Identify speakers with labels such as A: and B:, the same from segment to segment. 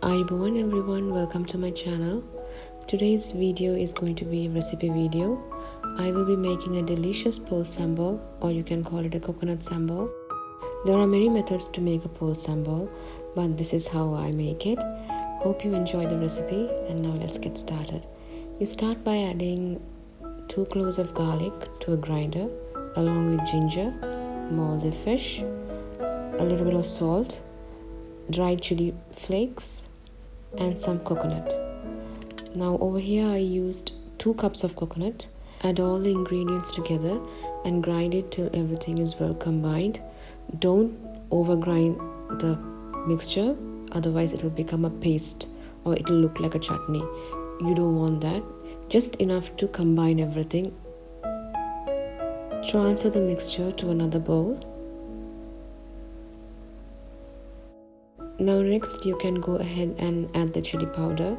A: Ayubowan everyone, welcome to my channel. Today's video is going to be a recipe video. I will be making a delicious Pol Sambol, or you can call it a coconut sambol. There are many methods to make a Pol Sambol, but this is how I make it. Hope you enjoy the recipe, and now let's get started. You start by adding 2 cloves of garlic to a grinder along with ginger, moldy fish, a little bit of salt, dried chili flakes, and some coconut. Now over here I used 2 cups of coconut. Add all the ingredients together and grind it till everything is well combined. Don't over grind the mixture, otherwise it will become a paste or it will look like a chutney. You don't want that. Just enough to combine everything. Transfer the mixture to another bowl. Now next you can go ahead and add the chili powder.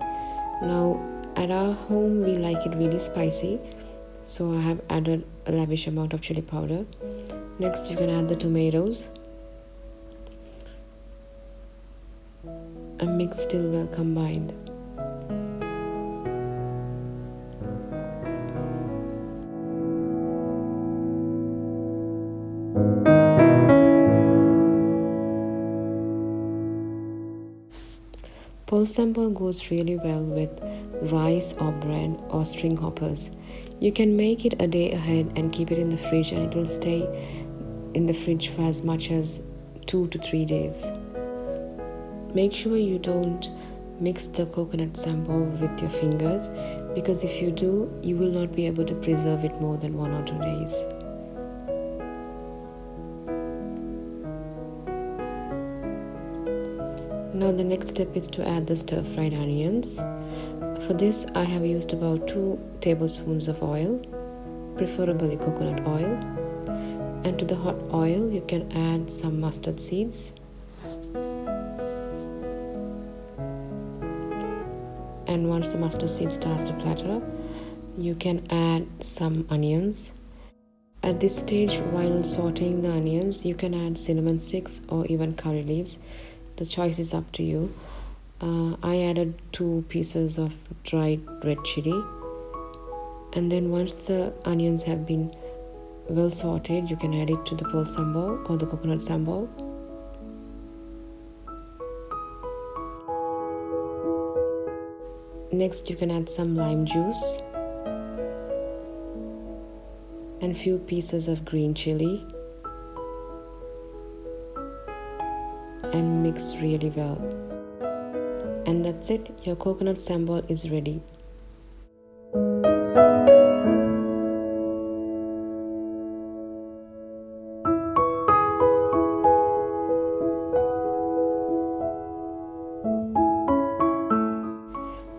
A: Now at our home we like it really spicy, so I have added a lavish amount of chili powder. Next you can add the tomatoes and mix till well combined. Pol Sambol goes really well with rice or bread or string hoppers. You can make it a day ahead and keep it in the fridge, and it will stay in the fridge for as much as 2 to 3 days. Make sure you don't mix the coconut sambol with your fingers, because if you do, you will not be able to preserve it more than 1 or 2 days. Now the next step is to add the stir-fried onions. For this I have used about 2 tablespoons of oil, preferably coconut oil. And to the hot oil you can add some mustard seeds. And once the mustard seed starts to platter, you can add some onions. At this stage, while sauteing the onions, you can add cinnamon sticks or even curry leaves. The choice is up to you. I added 2 pieces of dried red chili, and then once the onions have been well sauteed, you can add it to the Pol Sambol or the coconut sambol. Next you can add some lime juice and few pieces of green chili and mix really well. And that's it, your coconut sambol is ready.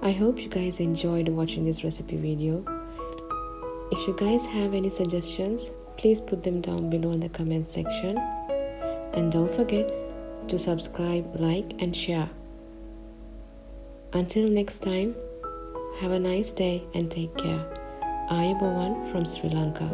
A: I hope you guys enjoyed watching this recipe video. If you guys have any suggestions, please put them down below in the comment section. And don't forget to subscribe, like and share. Until next time, have a nice day and take care. Ayubowan from Sri Lanka.